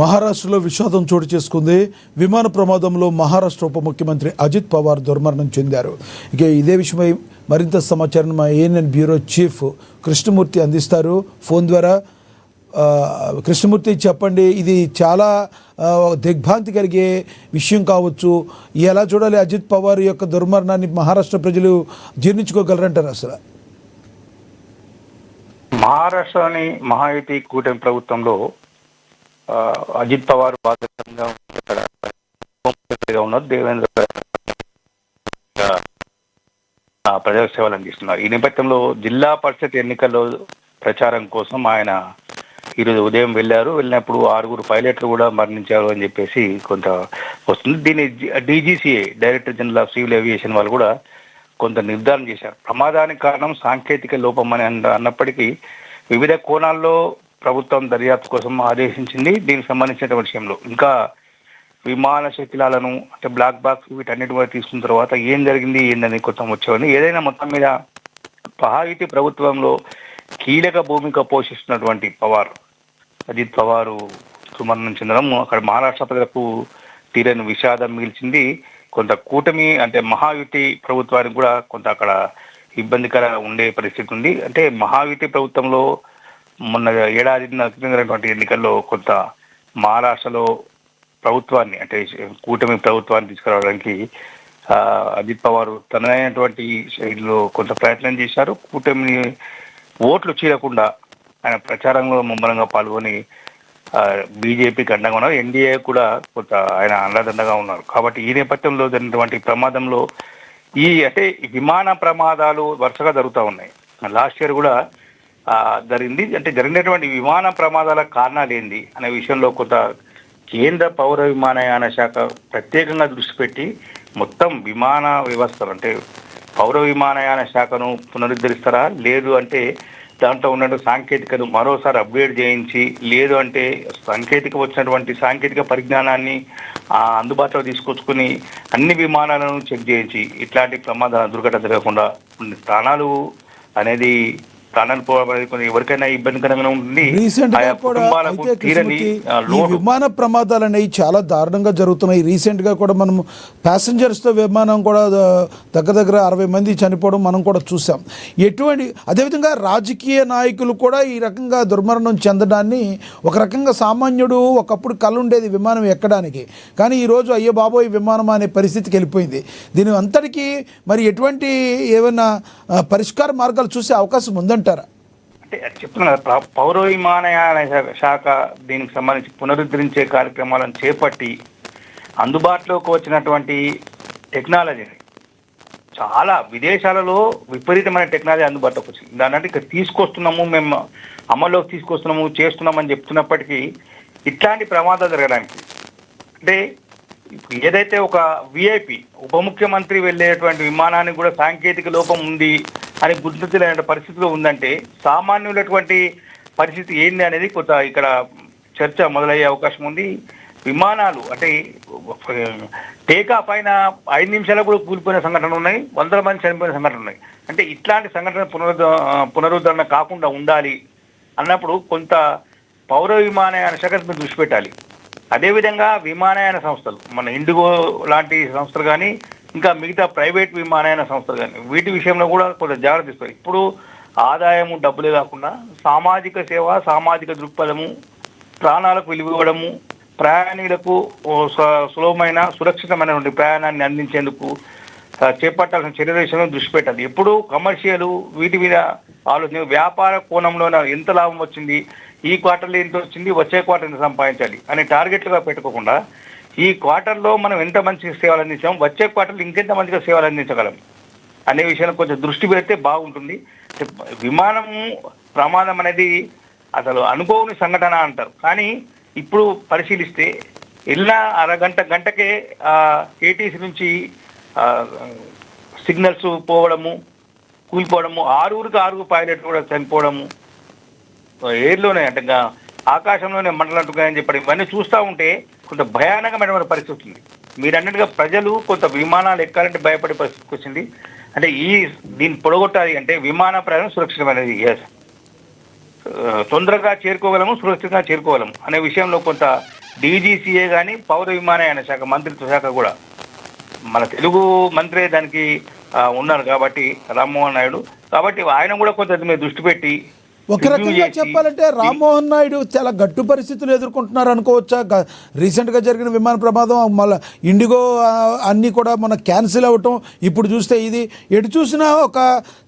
మహారాష్ట్రలో విషాదం చోటు చేసుకుంది. విమాన ప్రమాదంలో మహారాష్ట్ర ఉప ముఖ్యమంత్రి అజిత్ పవార్ దుర్మరణం చెందారు. ఇక ఇదే విషయమై మరింత సమాచారం మా ఏఎన్ఎన్ బ్యూరో చీఫ్ కృష్ణమూర్తి అందిస్తారు ఫోన్ ద్వారా. కృష్ణమూర్తి, చెప్పండి, ఇది చాలా దిగ్భ్రాంతి కలిగే విషయం కావచ్చు. ఎలా చూడాలి అజిత్ పవార్ యొక్క దుర్మరణాన్ని? మహారాష్ట్ర ప్రజలు జీర్ణించుకోగలరంటారు? అసలు మహారాష్ట్రలోని మహాయుతి కూటమి ప్రభుత్వంలో అజిత్ పవార్ బాధ్యతగా ఉన్నారు. దేవేంద్ర ప్రజా సేవలు అందిస్తున్నారు. ఈ నేపథ్యంలో జిల్లా పరిషత్ ఎన్నికల్లో ప్రచారం కోసం ఆయన ఈరోజు ఉదయం వెళ్ళినప్పుడు 6 పైలట్లు కూడా మరణించారు అని చెప్పేసి కొంత వస్తుంది. దీన్ని DGCA director general of civil aviation వాళ్ళు కూడా కొంత నిర్ధారణ చేశారు. ప్రమాదానికి కారణం సాంకేతిక లోపం అని అన్నప్పటికీ వివిధ కోణాల్లో ప్రభుత్వం దర్యాప్తు కోసం ఆదేశించింది. దీనికి సంబంధించిన విషయంలో ఇంకా విమాన శకలాలను అంటే బ్లాక్ బాక్స్ వీటన్నిటి కూడా తీసుకున్న తర్వాత ఏం జరిగింది ఏందని కొంత వచ్చేవాడిని. ఏదైనా మొత్తం మీద మహాయుతి ప్రభుత్వంలో కీలక భూమిక పోషిస్తున్నటువంటి అజిత్ పవారు సుమరణం చెందడం అక్కడ మహారాష్ట్ర ప్రజలకు తీరని విషాదం మిగిల్చింది. కొంత కూటమి అంటే మహాయుతి ప్రభుత్వానికి కూడా కొంత అక్కడ ఇబ్బందికర ఉండే పరిస్థితి ఉంది. అంటే మహాయుతి ప్రభుత్వంలో మొన్న ఏడాది ఎన్నికల్లో కొంత మహారాష్ట్రలో ప్రభుత్వాన్ని అంటే కూటమి ప్రభుత్వాన్ని తీసుకురావడానికి అజిత్ పవార్ తనైనటువంటి శైలిలో కొంత ప్రయత్నం చేశారు. కూటమిని ఓట్లు చీరకుండా ఆయన ప్రచారంలో ముమ్మరంగా పాల్గొని బీజేపీకి అండగా ఉన్నారు. ఎన్డీఏ కూడా కొంత ఆయన అండదండగా ఉన్నారు. కాబట్టి ఈ నేపథ్యంలో జరిగినటువంటి ప్రమాదంలో అంటే విమాన ప్రమాదాలు వరుసగా జరుగుతూ ఉన్నాయి. లాస్ట్ ఇయర్ కూడా జరిగింది. అంటే జరిగినటువంటి విమాన ప్రమాదాల కారణాలు ఏంది అనే విషయంలో కొంత కేంద్ర పౌర విమానయాన శాఖ ప్రత్యేకంగా దృష్టి పెట్టి మొత్తం విమాన వ్యవస్థలు అంటే పౌర విమానయాన శాఖను పునరుద్ధరిస్తారా, లేదు అంటే దాంట్లో ఉన్న సాంకేతికను మరోసారి అప్గ్రేడ్ చేయించి, లేదు అంటే వచ్చినటువంటి సాంకేతిక పరిజ్ఞానాన్ని అందుబాటులో తీసుకొచ్చుకుని అన్ని విమానాలను చెక్ చేయించి ఇట్లాంటి ప్రమాదాల దుర్ఘటన జరగకుండా ప్రాణాలు పోవడానికి ఎవరికైనా ఇబ్బందికరంగా ఉంటుంది. విమాన ప్రమాదాలు అనేవి చాలా దారుణంగా జరుగుతున్నాయి. రీసెంట్ గా కూడా మనం ప్యాసింజర్స్ తో విమానం కూడా దగ్గర 60 మంది చనిపోవడం మనం కూడా చూసాం. అదేవిధంగా రాజకీయ నాయకులు కూడా ఈ రకంగా దుర్మరణం చెందడాన్ని ఒక రకంగా సామాన్యుడు ఒకప్పుడు కళ్ళుండేది విమానం ఎక్కడానికి, కానీ ఈరోజు అయ్యో బాబోయ్ విమానం అనే పరిస్థితికి వెళ్ళిపోయింది. దీని అంతటికీ మరి ఎటువంటి ఏమైనా పరిష్కార మార్గాలు చూసే అవకాశం ఉందంటారా? అంటే చెప్తున్నా కదా, పౌర విమానయాన శాఖ దీనికి సంబంధించి పునరుద్ధరించే కార్యక్రమాలను చేపట్టి అందుబాటులోకి వచ్చినటువంటి టెక్నాలజీని చాలా విదేశాలలో విపరీతమైన టెక్నాలజీ అందుబాటులోకి వచ్చింది. దాన్ని ఇక్కడ తీసుకొస్తున్నాము, మేము అమల్లోకి తీసుకొస్తున్నాము, చేస్తున్నామని చెప్తున్నప్పటికీ ఇట్లాంటి ప్రమాదాలు జరగడానికి అంటే ఏదైతే ఒక విఐపి ఉప ముఖ్యమంత్రి వెళ్ళేటువంటి విమానానికి కూడా సాంకేతిక లోపం ఉంది అని గుర్తించలేని పరిస్థితిలో ఉందంటే సామాన్యులటువంటి పరిస్థితి ఏంది అనేది కొంత ఇక్కడ చర్చ మొదలయ్యే అవకాశం ఉంది. విమానాలు అంటే టేకాఫ్ అయిన 5 నిమిషాలకు కూడా కూలిపోయిన సంఘటనలు ఉన్నాయి, 100 మంది చనిపోయిన సంఘటనలు ఉన్నాయి. అంటే ఇట్లాంటి సంఘటన పునరుద్ధరణ కాకుండా ఉండాలి అన్నప్పుడు కొంత పౌర విమానయాన శాఖ మీద దృష్టి పెట్టాలి. అదేవిధంగా విమానయాన సంస్థలు మన ఇండిగో లాంటి సంస్థలు కానీ ఇంకా మిగతా ప్రైవేట్ విమానయాన సంస్థలు కానీ వీటి విషయంలో కూడా కొంత జాగ్రత్త తీసుకోవాలి. ఇప్పుడు ఆదాయము డబ్బులే కాకుండా సామాజిక సేవ, సామాజిక దృక్పథము, ప్రాణాలకు విలువివ్వడము, ప్రయాణికులకు సులభమైన సురక్షితమైనటువంటి ప్రయాణాన్ని అందించేందుకు చేపట్టాల్సిన చర్యల విషయంలో దృష్టి పెట్టాలి. ఎప్పుడు కమర్షియల్ వీటి మీద ఆలోచన, వ్యాపార కోణంలో ఎంత లాభం వచ్చింది, ఈ క్వార్టర్లో ఎంత వచ్చింది, వచ్చే క్వార్టర్ ఎంత సంపాదించాలి అనే టార్గెట్లుగా పెట్టుకోకుండా ఈ క్వార్టర్లో మనం ఎంత మంచిగా సేవలు అందించాం, వచ్చే క్వార్టర్లో ఇంకెంత మంచిగా సేవలు అందించగలం అనే విషయంలో కొంచెం దృష్టి పెడితే బాగుంటుంది. విమానము ప్రమాదం అనేది అసలు అనుకోని సంఘటన అంటారు, కానీ ఇప్పుడు పరిశీలిస్తే గంటకే ఏటీసీ నుంచి సిగ్నల్స్ పోవడము, కూలిపోవడము, 6 పైలట్ కూడా చనిపోవడము, ఎయిర్లోనే అంటే ఆకాశంలోనే మంటలంటున్నాయని చెప్పడం ఇవన్నీ చూస్తూ ఉంటే కొంత భయానకమైన పరిస్థితి ఉంది. మీరు అన్నట్టుగా ప్రజలు కొంత విమానాలు ఎక్కాలంటే భయపడే పరిస్థితికి వచ్చింది. అంటే దీన్ని పొడగొట్టాలి అంటే విమాన ప్రయాణం సురక్షితమైనది, తొందరగా చేరుకోగలము, సురక్షితంగా చేరుకోగలము అనే విషయంలో కొంత డీజీసీఏ కానీ పౌర విమానయాన శాఖ మంత్రిత్వ శాఖ కూడా మన తెలుగు మంత్రే దానికి ఉన్నారు కాబట్టి రామ్మోహన్ నాయుడు, కాబట్టి ఆయన కూడా కొంత దీని మీద దృష్టి పెట్టి ఒక రకంగా చెప్పాలంటే రామ్మోహన్ నాయుడు చాలా గట్టు పరిస్థితులు ఎదుర్కొంటున్నారు అనుకోవచ్చా? రీసెంట్గా జరిగిన విమాన ప్రమాదం, మళ్ళీ ఇండిగో అన్నీ కూడా మన క్యాన్సిల్ అవ్వటం, ఇప్పుడు చూస్తే ఇది ఎటు చూసినా ఒక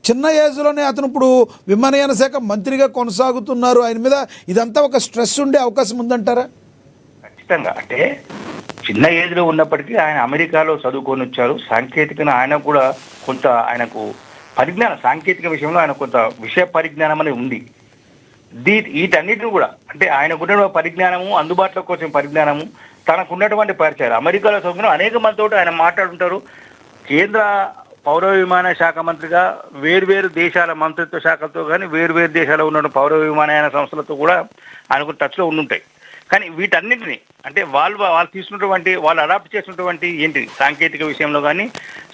చిన్న ఏజ్లోనే అతను ఇప్పుడు విమానయాన శాఖ మంత్రిగా కొనసాగుతున్నారు. ఆయన మీద ఇదంతా ఒక స్ట్రెస్ ఉండే అవకాశం ఉందంటారా? ఖచ్చితంగా. అంటే చిన్న ఏజ్లో ఉన్నప్పటికీ ఆయన అమెరికాలో చదువుకొని వచ్చారు. సాంకేతికంగా ఆయన కూడా కొంత ఆయనకు పరిజ్ఞానం, సాంకేతిక విషయంలో ఆయన కొంత విషయ పరిజ్ఞానం అనేది ఉంది. వీటన్నిటిని కూడా అంటే ఆయనకున్న పరిజ్ఞానము, అందుబాటులోకి వచ్చిన పరిజ్ఞానము, తనకున్నటువంటి పరిచయాలు, అమెరికాలో చదువుకున్న అనేక మందితో ఆయన మాట్లాడుంటారు. కేంద్ర పౌర విమాన శాఖ మంత్రిగా వేర్వేరు దేశాల మంత్రిత్వ శాఖలతో కానీ వేర్వేరు దేశాల్లో ఉన్న పౌర విమానయాన సంస్థలతో కూడా ఆయనకు టచ్లో ఉండుంటాయి. కానీ వీటన్నిటిని అంటే వాళ్ళు తీసుకున్నటువంటి, వాళ్ళు అడాప్ట్ చేసినటువంటి ఏంటి సాంకేతిక విషయంలో కానీ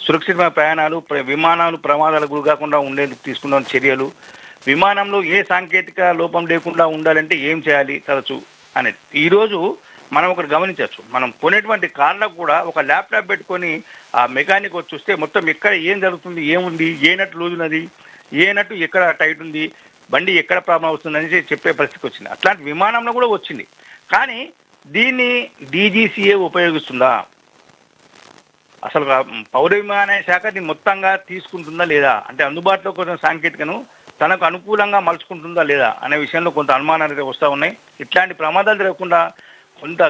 సురక్షితమైన ప్రయాణాలు, విమానాలు ప్రమాదాలకు గురి కాకుండా ఉండేందుకు తీసుకున్న చర్యలు, విమానంలో ఏ సాంకేతిక లోపం లేకుండా ఉండాలంటే ఏం చేయాలి తరచు అనేది. ఈరోజు మనం ఒకటి గమనించవచ్చు, మనం కొనేటువంటి కార్లకు కూడా ఒక ల్యాప్టాప్ పెట్టుకొని ఆ మెకానిక్ వచ్చి చూస్తే మొత్తం ఎక్కడ ఏం జరుగుతుంది, ఏముంది, ఏ నట్టు లూజ్ ఉన్నది, ఏ నట్టు ఎక్కడ టైట్ ఉంది, బండి ఎక్కడ ప్రాబ్లం అవుతుంది అని చెప్పే పరిస్థితికి వచ్చింది. అట్లాంటి విమానంలో కూడా వచ్చింది. కానీ దీన్ని డీజీసీఏ ఉపయోగిస్తుందా, అసలు పౌర విమానయాన శాఖ దీన్ని మొత్తంగా తీసుకుంటుందా లేదా, అంటే అందుబాటులో కొంచెం సాంకేతికను తనకు అనుకూలంగా మలుచుకుంటుందా లేదా అనే విషయంలో కొంత అనుమానాలు అయితే వస్తూ ఉన్నాయి. ఇట్లాంటి ప్రమాదాలు జరగకుండా కొంత